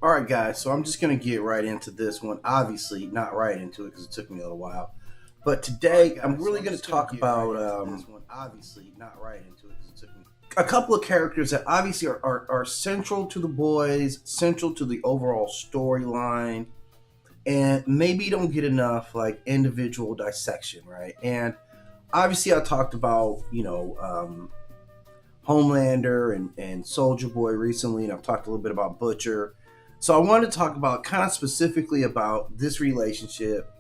All right, guys. So I'm just gonna get right into this one. Obviously, not right into it because it took me a little while. But today, I'm really gonna talk about Obviously, not right into it because it took me. a couple of characters that obviously are central to the boys, central to the overall storyline, and maybe don't get enough like individual dissection, right? And obviously, I talked about Homelander and Soldier Boy recently, and I've talked a little bit about Butcher. So I wanted to talk about kind of specifically about this relationship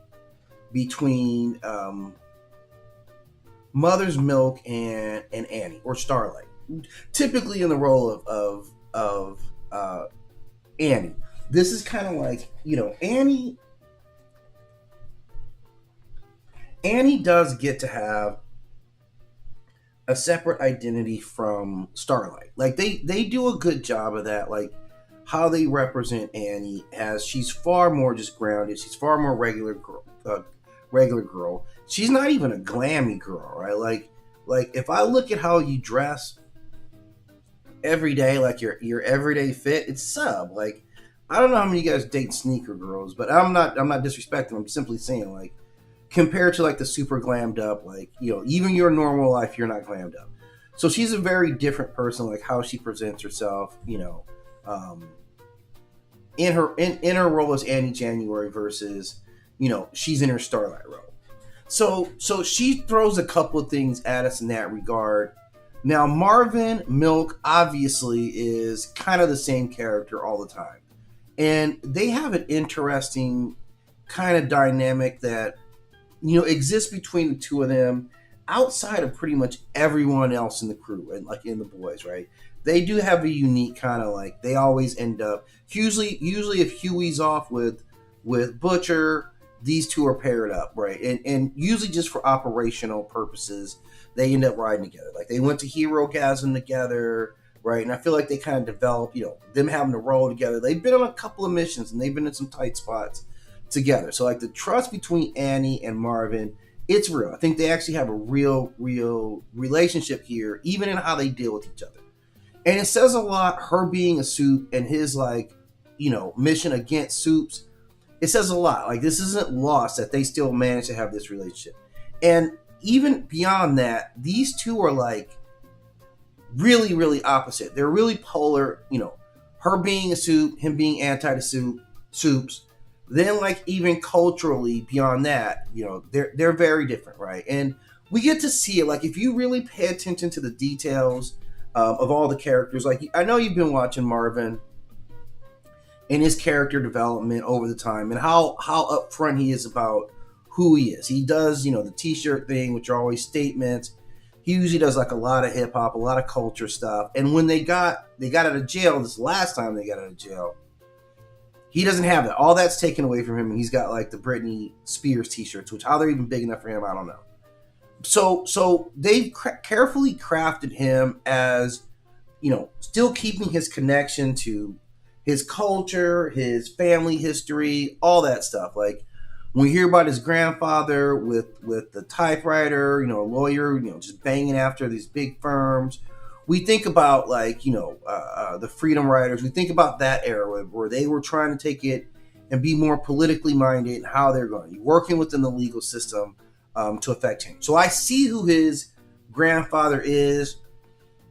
between Mother's Milk and Annie or Starlight, typically in the role of Annie. This is kind of like Annie does get to have a separate identity from Starlight. Like they do a good job of that. Like how they represent Annie as she's far more just grounded. She's far more regular girl. She's not even a glammy girl, right? Like if I look at how you dress every day, like your everyday fit, it's sub. Like I don't know how many of you guys date sneaker girls, but I'm not disrespecting. I'm simply saying like compared to like the super glammed up, like even your normal life, you're not glammed up. So she's a very different person, like how she presents herself, um, in her role as Annie January versus she's in her Starlight role. So she throws a couple of things at us in that regard. Now Marvin Milk obviously is kind of the same character all the time, and they have an interesting kind of dynamic that exists between the two of them outside of pretty much everyone else in the crew and like in the boys, right? They do have a unique kind of like they always end up usually if Huey's off with Butcher, these two are paired up, right? And usually just for operational purposes, they end up riding together. Like they went to Hero Gasm together, right? And I feel like they kind of developed, them having to roll together. They've been on a couple of missions and they've been in some tight spots together. So like the trust between Annie and Marvin, it's real. I think they actually have a real relationship here, even in how they deal with each other. And it says a lot, her being a Soup and his like, mission against Soups. It says a lot. Like this isn't lost that they still manage to have this relationship. And even beyond that, these two are like really opposite. They're really polar, her being a Soup, him being anti the Soups. Then like even culturally beyond that, they're very different, right? And we get to see it like if you really pay attention to the details of all the characters. Like I know you've been watching Marvin and his character development over the time and how upfront he is about who he is. He does the t-shirt thing, which are always statements. He usually does like a lot of hip hop, a lot of culture stuff. And when they got out of jail, this last time they got out of jail, he doesn't have that. All that's taken away from him, and he's got like the Britney Spears t-shirts, which how they're even big enough for him, I don't know. So they've carefully crafted him as still keeping his connection to his culture, his family history, all that stuff. Like when we hear about his grandfather with the typewriter, a lawyer, just banging after these big firms. We think about like the Freedom Riders. We think about that era where they were trying to take it and be more politically minded and how they're going to be working within the legal system to affect change. So I see who his grandfather is,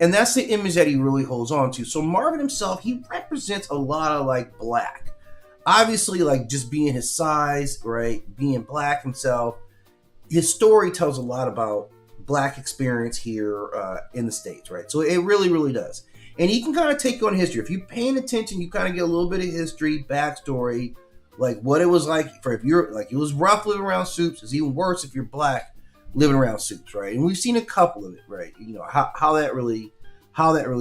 and that's the image that he really holds on to. So Marvin himself, he represents a lot of like black. Obviously, like just being his size, right? Being black himself, his story tells a lot about black experience here in the States, right? So it really does. And he can kind of take you on history. If you're paying attention, you kind of get a little bit of history, backstory, like what it was like for if you're like it was rough living around Soups. It's even worse if you're black living around Soups, right? And we've seen a couple of it, right? How that really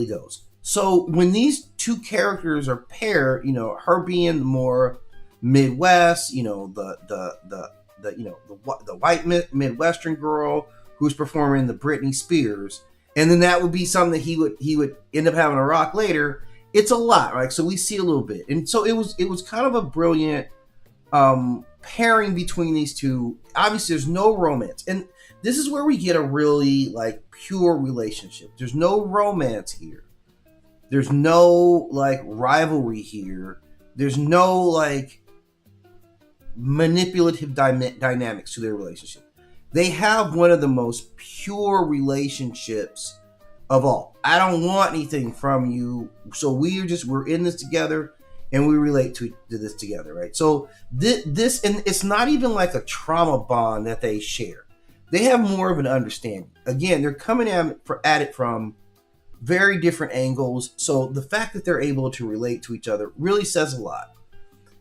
goes. So when these two characters are paired, her being more Midwest, the white Midwestern girl who's performing the Britney Spears, and then that would be something that he would end up having to rock later. It's a lot, right? So we see a little bit, and so it was kind of a brilliant pairing between these two. Obviously, there's no romance, and this is where we get a really like pure relationship. There's no romance here. There's no like rivalry here. There's no like manipulative dynamics to their relationship. They have one of the most pure relationships of all. I don't want anything from you, so we're in this together, and we relate to this together, right? So this and it's not even like a trauma bond that they share. They have more of an understanding. Again, they're coming at it from very different angles. So the fact that they're able to relate to each other really says a lot.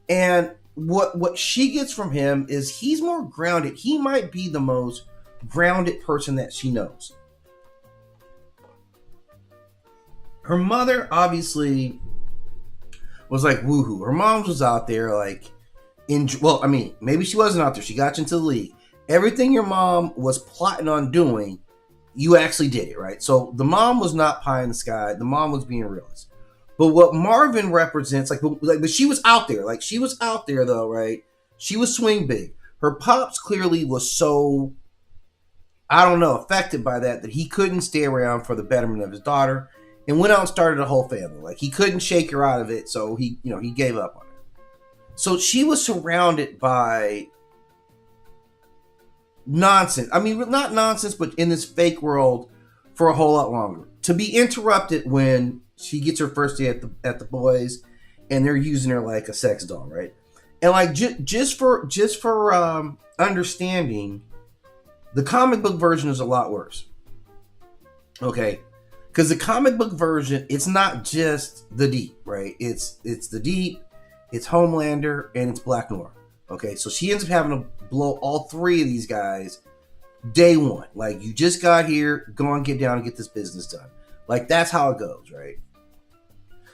And what she gets from him is he's more grounded. He might be the most grounded person that she knows. Her mother obviously was like woohoo. Her mom was out there like maybe she wasn't out there. She got you into the league. Everything your mom was plotting on doing, you actually did it, right? So the mom was not pie in the sky. The mom was being realist. But what Marvin represents, but she was out there. Like, she was out there, though, right? She was swing big. Her pops clearly was so, I don't know, affected by that he couldn't stay around for the betterment of his daughter and went out and started a whole family. Like, he couldn't shake her out of it, so he gave up on her. So she was surrounded by nonsense. I mean, not nonsense, but in this fake world for a whole lot longer. To be interrupted when she gets her first day at the boys, and they're using her like a sex doll, right? And like just for understanding, the comic book version is a lot worse. Okay, because the comic book version, it's not just the Deep, right? It's the Deep, it's Homelander, and it's Black Noir. Okay, so she ends up having to blow all three of these guys day one. Like, you just got here, go and get down and get this business done. Like, that's how it goes, right?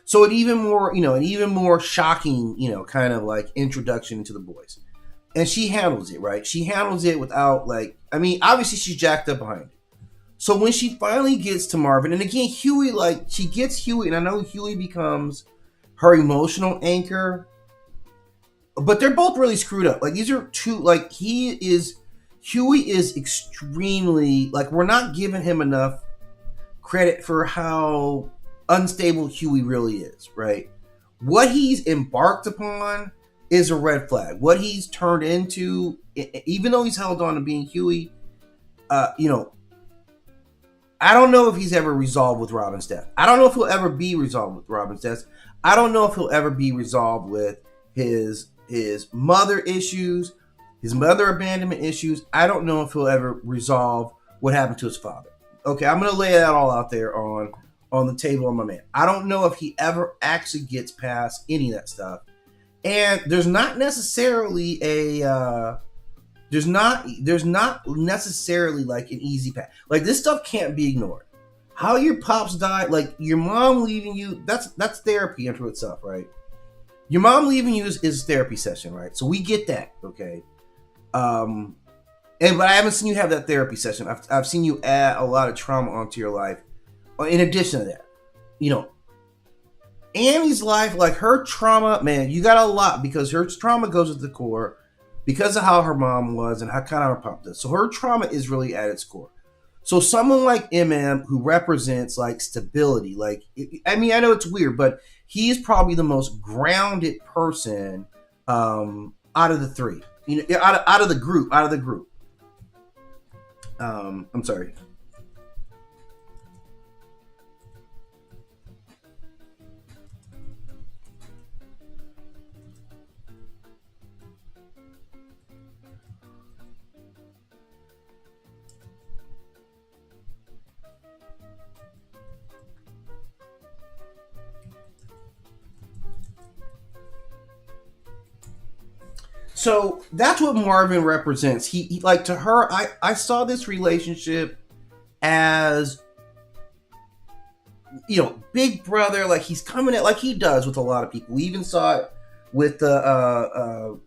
So an even more shocking, kind of like introduction into the boys. And she handles it, right? She handles it without obviously she's jacked up behind it. So when she finally gets to Marvin, and again, Huey, she gets Huey, and I know Huey becomes her emotional anchor, but they're both really screwed up. Like, these are two, Huey is extremely, we're not giving him enough credit for how unstable Huey really is, right? What he's embarked upon is a red flag. What he's turned into, even though he's held on to being Huey, I don't know if he's ever resolved with Robin's death. I don't know if he'll ever be resolved with Robin's death. I don't know if he'll ever be resolved with his mother issues, his mother abandonment issues. I don't know if he'll ever resolve what happened to his father. Okay, I'm going to lay that all out there on the table on my man. I don't know if he ever actually gets past any of that stuff. And there's not necessarily there's not necessarily like an easy path. Like, this stuff can't be ignored. How your pops died, like your mom leaving you, that's therapy unto itself, right? Your mom leaving you is therapy session, right? So we get that, okay? But I haven't seen you have that therapy session. I've seen you add a lot of trauma onto your life. In addition to that, Annie's life, like her trauma, man, you got a lot because her trauma goes at the core because of how her mom was and how kind of her pop does. So her trauma is really at its core. So someone like MM, who represents like stability, I know it's weird, but he is probably the most grounded person out of the three. Out of the group. I'm sorry. So that's what Marvin represents. He like, to her, I saw this relationship as, big brother. Like, he's coming at, like he does with a lot of people. We even saw it with the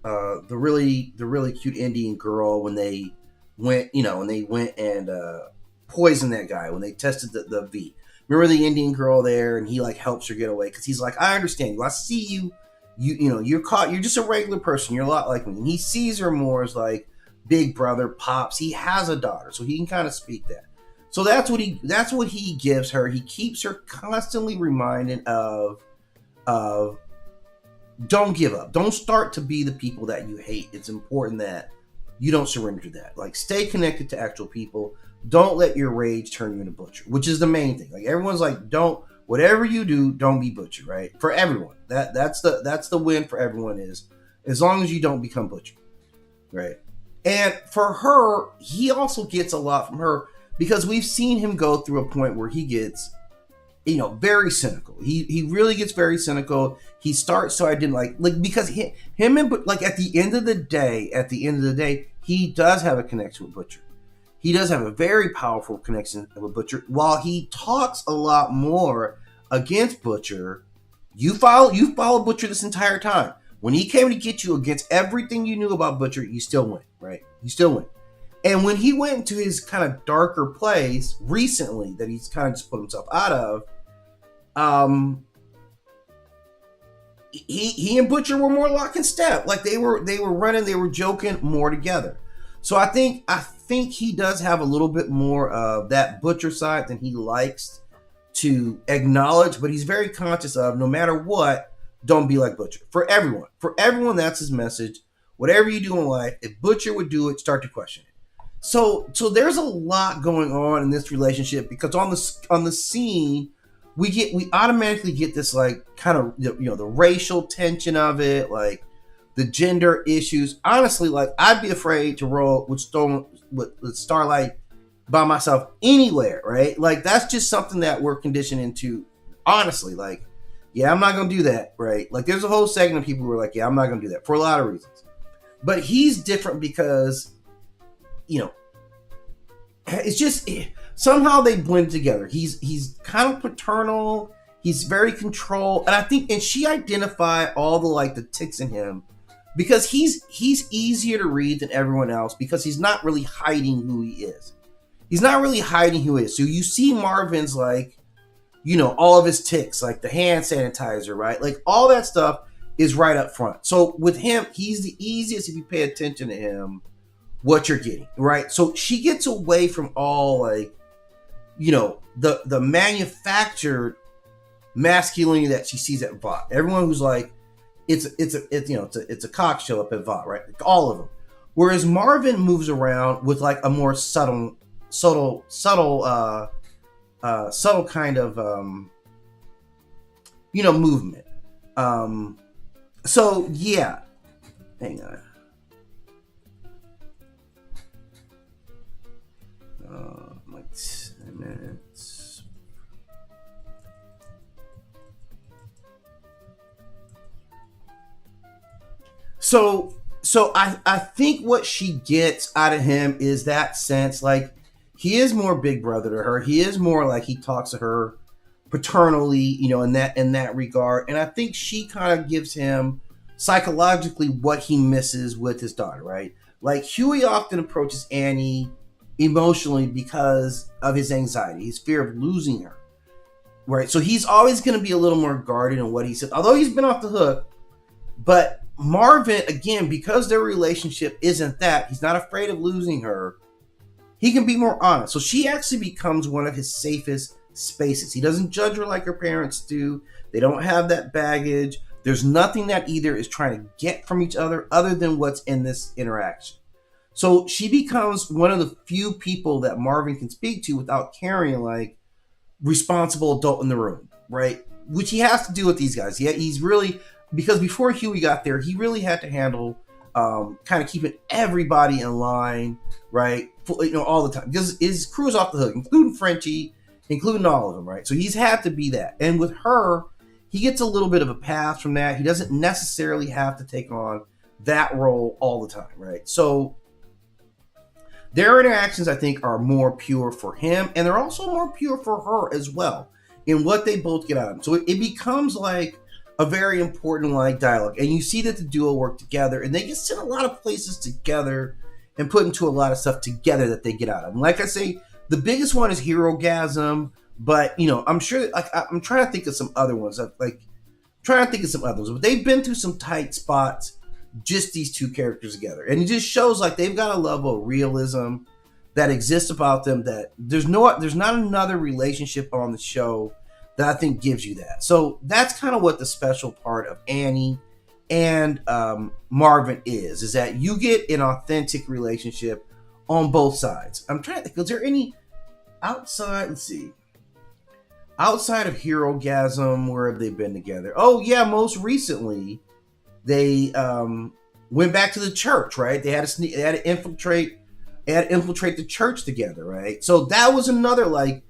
really cute Indian girl when they went and poisoned that guy when they tested the V. Remember the Indian girl there, and he like helps her get away because he's like, I understand you. I see you. You're caught. You're just a regular person. You're a lot like me. And he sees her more as like big brother, pops. He has a daughter, so he can kind of speak that. So that's what he gives her. He keeps her constantly reminded of don't give up. Don't start to be the people that you hate. It's important that you don't surrender to that. Like, stay connected to actual people. Don't let your rage turn you into Butcher, which is the main thing. Like, everyone's like, don't, whatever you do, don't be Butcher, right? For everyone. That's the win for everyone, is as long as you don't become Butcher, right? And for her, he also gets a lot from her, because we've seen him go through a point where he gets, very cynical. He really gets very cynical. He starts to identify, like because him and, like, at the end of the day, he does have a connection with Butcher. He does have a very powerful connection with Butcher. While he talks a lot more against Butcher, you follow Butcher this entire time. When he came to get you against everything you knew about Butcher, you still win, right? You still win. And when he went into his kind of darker place recently, that he's kind of just put himself out of, he and Butcher were more lock and step. Like, they were running, they were joking more together. So I think he does have a little bit more of that Butcher side than he likes to acknowledge, but he's very conscious of, no matter what, don't be like Butcher. For everyone, that's his message. Whatever you do in life, if Butcher would do it, start to question it. So there's a lot going on in this relationship, because on the scene, we automatically get this, like, kind of, the racial tension of it, like the gender issues. Honestly, like, I'd be afraid to roll with Starlight by myself anywhere, right? Like, that's just something that we're conditioned into. Honestly, like, yeah, I'm not gonna do that, right? Like, there's a whole segment of people who are like, yeah, I'm not gonna do that for a lot of reasons. But he's different because, it's just somehow they blend together. He's kind of paternal. He's very controlled, and she identified all the ticks in him, because he's easier to read than everyone else, because he's not really hiding who he is. So you see Marvin's, all of his ticks, like the hand sanitizer, right? Like, all that stuff is right up front. So with him, he's the easiest, if you pay attention to him, what you're getting, right? So she gets away from all, the manufactured masculinity that she sees at Vought. Everyone who's like, it's a cock show up at Vought, right? Like, all of them. Whereas Marvin moves around with, like, a more subtle kind of movement. So yeah, hang on. Like 10 minutes. So I think what she gets out of him is that sense, like, he is more big brother to her. He is more like, he talks to her paternally, in that regard. And I think she kind of gives him psychologically what he misses with his daughter, right? Like, Huey often approaches Annie emotionally because of his anxiety, his fear of losing her, right? So he's always going to be a little more guarded in what he says, although he's been off the hook. But Marvin, again, because their relationship isn't that, he's not afraid of losing her, he can be more honest. So she actually becomes one of his safest spaces. He doesn't judge her like her parents do. They don't have that baggage. There's nothing that either is trying to get from each other than what's in this interaction. So she becomes one of the few people that Marvin can speak to without carrying, like, responsible adult in the room, right? Which he has to do with these guys. Yeah, he's really, because before Huey got there, he really had to handle kind of keeping everybody in line, right? All the time, because his crew is off the hook, including Frenchie, including all of them, right? So he's had to be that. And with her, he gets a little bit of a pass from that. He doesn't necessarily have to take on that role all the time, right? So their interactions, I think, are more pure for him, and they're also more pure for her as well in what they both get out of him. So it becomes like a very important, like, dialogue, and you see that the duo work together, and they get sent a lot of places together and put into a lot of stuff together that they get out of. And like I say, the biggest one is Herogasm, but I'm sure, like, I'm trying to think of some other ones. But they've been through some tight spots, just these two characters together, and it just shows like they've got a level of realism that exists about them that there's not another relationship on the show that I think gives you that. So that's kind of what the special part of Annie and Marvin is that you get an authentic relationship on both sides. I'm trying to think, is there any outside, let's see, outside of Herogasm, where have they been together? Oh yeah, most recently they went back to the church, right? They had to infiltrate the church together, right? So that was another like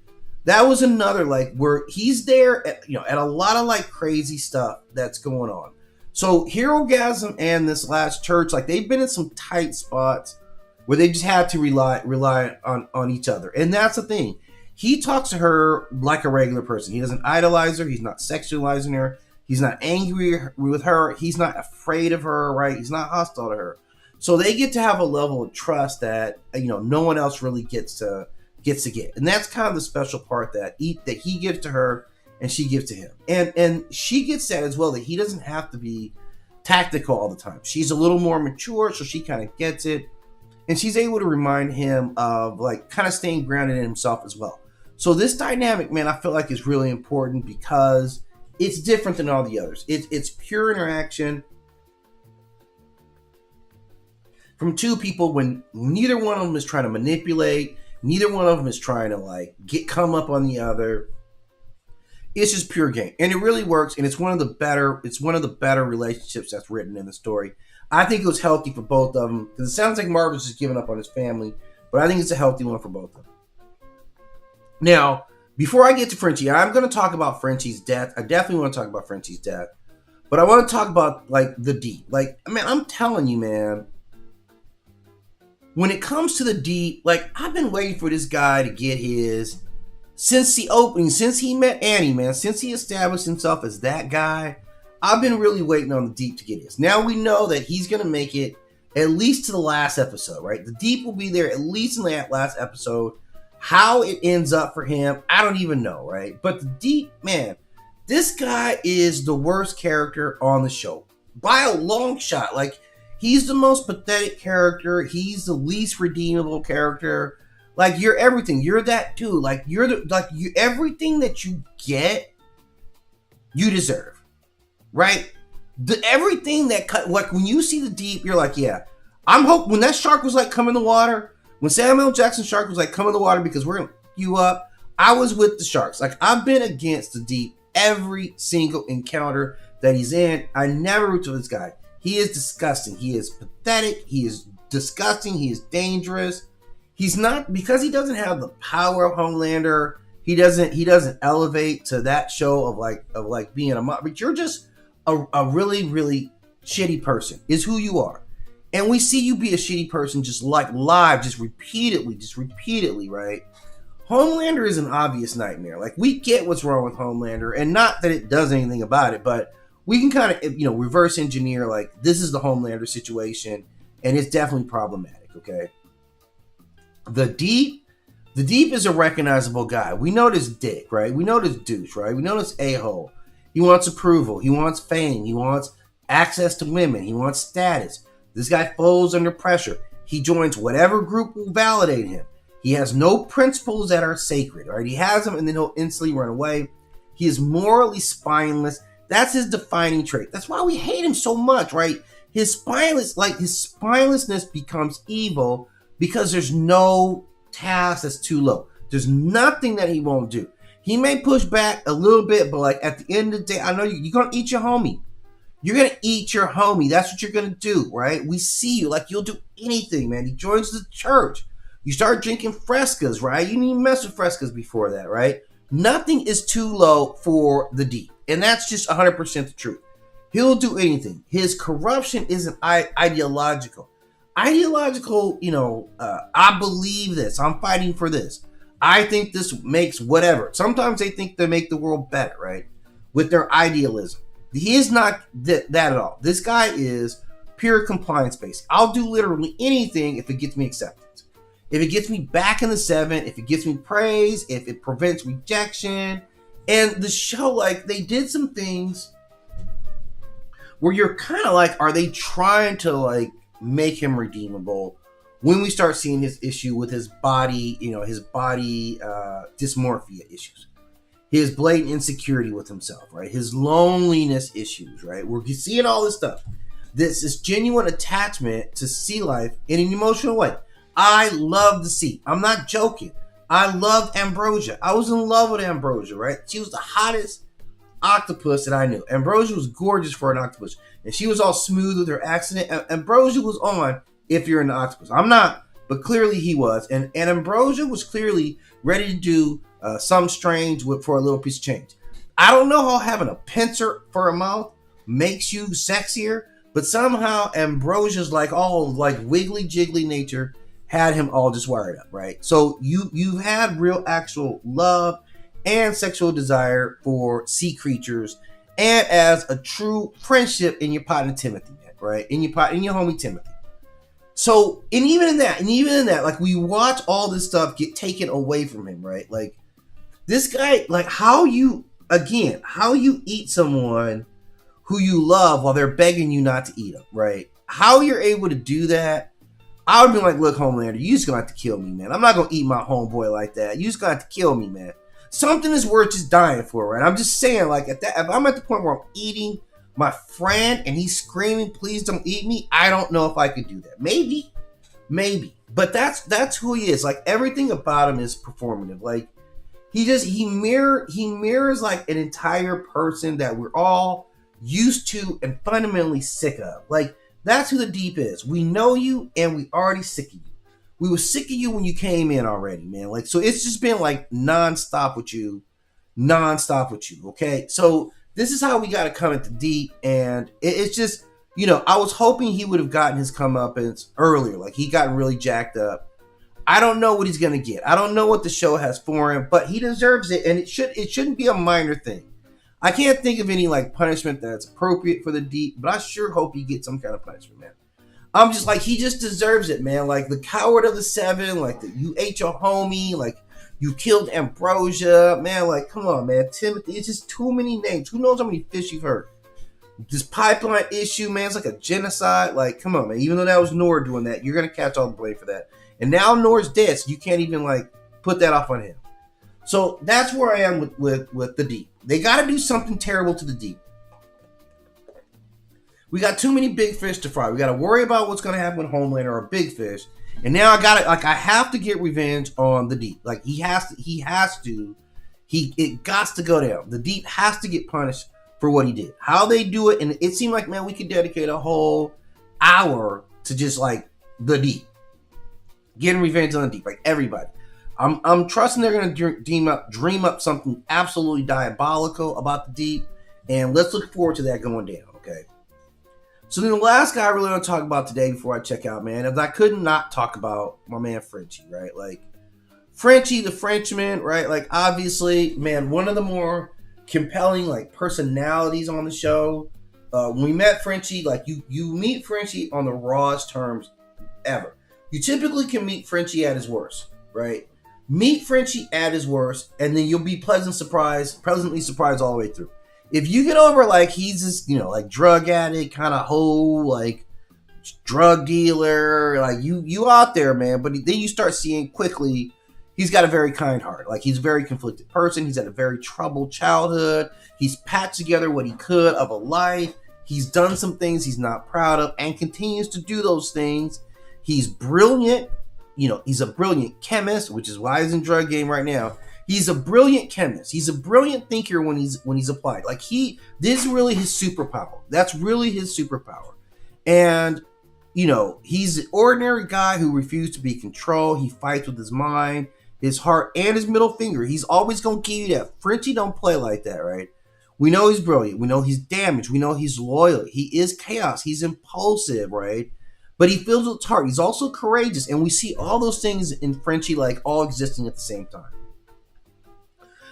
where he's there at, at a lot of like crazy stuff that's going on. So Herogasm and this last church, like they've been in some tight spots where they just had to rely on each other. And that's the thing. He talks to her like a regular person. He doesn't idolize her. He's not sexualizing her. He's not angry with her. He's not afraid of her, right? He's not hostile to her. So they get to have a level of trust that, no one else really gets to get. And that's kind of the special part that he gives to her and she gives to him. And she gets that as well, that he doesn't have to be tactical all the time. She's a little more mature, so she kind of gets it. And she's able to remind him of like kind of staying grounded in himself as well. So this dynamic, man, I feel like is really important because it's different than all the others. It's pure interaction from two people when neither one of them is trying to manipulate. Neither one of them is trying to like come up on the other. It's just pure game, and it really works. And it's one of the better relationships that's written in the story. I think it was healthy for both of them because it sounds like Marvin's just giving up on his family, but I think it's a healthy one for both of them. Now, before I get to Frenchie, I'm going to talk about Frenchie's death. I definitely want to talk about Frenchie's death, but I want to talk about like the Deep. Like, man, I'm telling you, man. When it comes to the Deep, like I've been waiting for this guy to get his since the opening, since he met Annie, man, since he established himself as that guy. I've been really waiting on the Deep to get his. Now we know that he's going to make it at least to the last episode, right? The Deep will be there at least in that last episode. How it ends up for him, I don't even know, right? But the Deep, man, this guy is the worst character on the show by a long shot. Like, he's the most pathetic character. He's the least redeemable character. Like, you're everything. You're that too. Like, everything that you get, you deserve. Right? Everything that like when you see the Deep, you're like, yeah. I'm hoping when that shark was like coming in the water, when Samuel L. Jackson shark was like coming in the water because we're gonna you up, I was with the sharks. Like I've been against the Deep every single encounter that he's in. I never root for this guy. He is disgusting. He is pathetic. He is disgusting. He is dangerous. He's not, because he doesn't have the power of Homelander. He doesn't elevate to that show of like being a mob. But you're just a really, really shitty person is who you are. And we see you be a shitty person just like live, just repeatedly, right? Homelander is an obvious nightmare. Like, we get what's wrong with Homelander, and not that it does anything about it, but we can kind of, reverse engineer, like, this is the Homelander situation, and it's definitely problematic, okay? The Deep is a recognizable guy. We know this dick, right? We know this douche, right? We know this a-hole. He wants approval. He wants fame. He wants access to women. He wants status. This guy folds under pressure. He joins whatever group will validate him. He has no principles that are sacred, right? He has them and then he'll instantly run away. He is morally spineless. That's his defining trait. That's why we hate him so much, right? His spinelessness becomes evil because there's no task that's too low. There's nothing that he won't do. He may push back a little bit, but like at the end of the day, I know you're going to eat your homie. You're going to eat your homie. That's what you're going to do, right? We see you. Like, you'll do anything, man. He joins the church. You start drinking Frescas, right? You didn't even mess with Frescas before that, right? Nothing is too low for the Deep. And that's just 100% the truth. He'll do anything. His corruption isn't ideological. Ideological, I believe this. I'm fighting for this. I think this makes whatever. Sometimes they think they make the world better, right? With their idealism. He is not that at all. This guy is pure compliance based. I'll do literally anything if it gets me acceptance. If it gets me back in the 7, if it gets me praise, if it prevents rejection. And the show, like, they did some things where you're kind of like, are they trying to, like, make him redeemable? When we start seeing his issue with his body, his body dysmorphia issues. his blatant insecurity with himself, right? His loneliness issues, right? We're seeing all this stuff. This genuine attachment to sea life in an emotional way. I love the sea. I'm not joking. I love Ambrosia. I was in love with Ambrosia, right? She was the hottest octopus that I knew. Ambrosia was gorgeous for an octopus. And she was all smooth with her accent. Ambrosia was on if you're an octopus. I'm not, but clearly he was. And Ambrosia was clearly ready to do some strange for a little piece of change. I don't know how having a pincer for a mouth makes you sexier, but somehow Ambrosia's like wiggly jiggly nature had him all just wired up, right? So you had real actual love and sexual desire for sea creatures, and as a true friendship in your partner Timothy, right? In your homie Timothy. So and even in that, like we watch all this stuff get taken away from him, right? Like this guy, like how you eat someone who you love while they're begging you not to eat them, right? How you're able to do that. I would be like, look, Homelander, you just gonna have to kill me, man. I'm not gonna eat my homeboy like that. You just gonna have to kill me, man. Something is worth just dying for, right? I'm just saying, like, if I'm at the point where I'm eating my friend and he's screaming, please don't eat me, I don't know if I could do that. Maybe. But that's who he is. Like, everything about him is performative. Like, he mirrors like an entire person that we're all used to and fundamentally sick of. Like, that's who the Deep is. We know you, and we already sick of you. We were sick of you when you came in already, man. Like, so it's just been like nonstop with you, okay? So this is how we got to come at the Deep, and it's just, you know, I was hoping he would have gotten his comeuppance earlier. Like, he got really jacked up. I don't know what he's going to get. I don't know what the show has for him, but he deserves it, and it shouldn't be a minor thing. I can't think of any like punishment that's appropriate for the Deep, but I sure hope he gets some kind of punishment, man. I'm just like, he just deserves it, man. Like the coward of the seven, like you ate your homie, like you killed Ambrosia, man. Like, come on, man. Timothy, it's just too many names. Who knows how many fish you've heard? This pipeline issue, man, it's like a genocide. Like, come on, man. Even though that was Nor doing that, you're gonna catch all the blame for that. And now Nor's dead, so you can't even like put that off on him. So that's where I am with the Deep. They got to do something terrible to the Deep. We got too many big fish to fry. We got to worry about what's going to happen with Homelander or Big Fish. And now I have to get revenge on the Deep. Like it got to go down. The Deep has to get punished for what he did. How they do it, and it seemed like, man, we could dedicate a whole hour to just like the Deep. Getting revenge on the Deep, like everybody. I'm trusting they're going to dream up something absolutely diabolical about the Deep, and let's look forward to that going down, okay? So then the last guy I really want to talk about today before I check out, man, is I could not talk about my man Frenchie, right? Like, Frenchie the Frenchman, right? Like, obviously, man, one of the more compelling, like, personalities on the show. When we met Frenchie, like, you meet Frenchie on the rawest terms ever. You typically can meet Frenchie at his worst, right? Meet Frenchie at his worst, and then you'll be pleasantly surprised all the way through. If you get over, like, he's this, you know, like, drug addict, kind of hoe, like, drug dealer, like, you out there, man, but then you start seeing quickly he's got a very kind heart. Like, he's a very conflicted person. He's had a very troubled childhood. He's patched together what he could of a life. He's done some things he's not proud of and continues to do those things. He's brilliant. You know, he's a brilliant chemist, which is why he's in drug game right now. He's a brilliant chemist. He's a brilliant thinker when he's applied. Like this is really his superpower. That's really his superpower. And, you know, he's an ordinary guy who refused to be controlled. He fights with his mind, his heart, and his middle finger. He's always going to give you that. Frenchie don't play like that, right? We know he's brilliant. We know he's damaged. We know he's loyal. He is chaos. He's impulsive, right? But he feels with heart. He's also courageous. And we see all those things in Frenchie, like, all existing at the same time.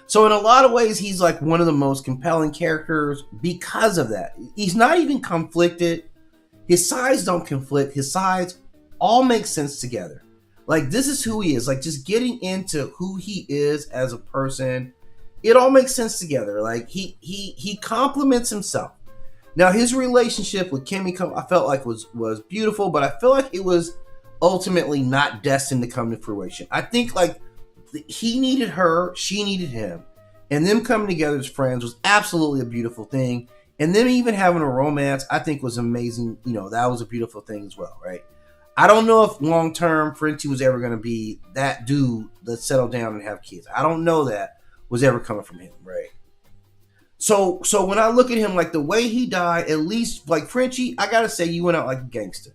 So in a lot of ways, he's like one of the most compelling characters because of that. He's not even conflicted. His sides don't conflict. His sides all make sense together. Like, this is who he is. Like, just getting into who he is as a person, it all makes sense together. Like, he compliments himself. Now, his relationship with Kimiko, I felt like was beautiful, but I feel like it was ultimately not destined to come to fruition. I think, like, he needed her, she needed him, and them coming together as friends was absolutely a beautiful thing. And them even having a romance, I think, was amazing. You know, that was a beautiful thing as well, right? I don't know if long term Frenchie was ever going to be that dude that settled down and have kids. I don't know that was ever coming from him, right? So when I look at him, like the way he died, at least like Frenchie, I gotta say you went out like a gangster.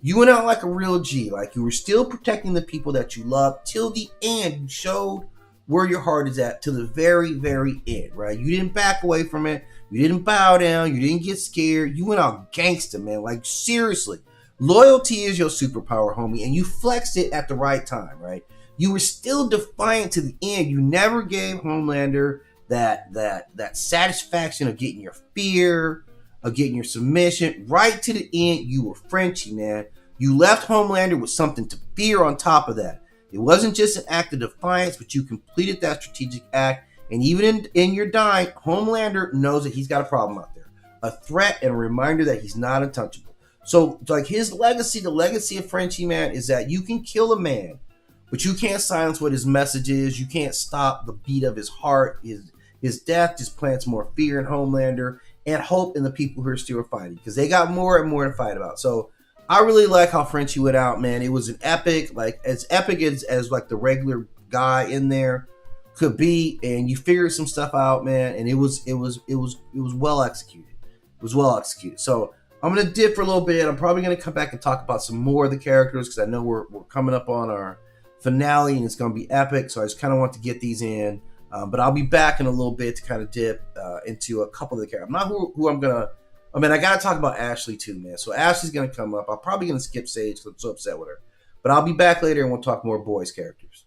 You went out like a real G. Like you were still protecting the people that you love till the end. You showed where your heart is at to the very, very end, right? You didn't back away from it. You didn't bow down. You didn't get scared. You went out gangster, man. Like seriously. Loyalty is your superpower, homie, and you flexed it at the right time, right? You were still defiant to the end. You never gave Homelander that satisfaction of getting your fear, of getting your submission. Right to the end, you were Frenchie, man. You left Homelander with something to fear on top of that. It wasn't just an act of defiance, but you completed that strategic act. And even in your dying, Homelander knows that he's got a problem out there. A threat and a reminder that he's not untouchable. So, like his legacy, the legacy of Frenchie, man, is that you can kill a man, but you can't silence what his message is. You can't stop the beat of his heart. His death just plants more fear in Homelander and hope in the people who are still fighting, because they got more and more to fight about. So I really like how Frenchie went out, man. It was an epic, like as epic as like the regular guy in there could be, and you figured some stuff out, man, and it was well executed. It was well executed. So I'm gonna dip for a little bit. I'm probably gonna come back and talk about some more of the characters because I know we're coming up on our finale and it's gonna be epic. So I just kind of want to get these in. But I'll be back in a little bit to kind of dip into a couple of the characters. I'm not who I'm going to... I mean, I got to talk about Ashley too, man. So Ashley's going to come up. I'm probably going to skip Sage because I'm so upset with her. But I'll be back later and we'll talk more boys characters.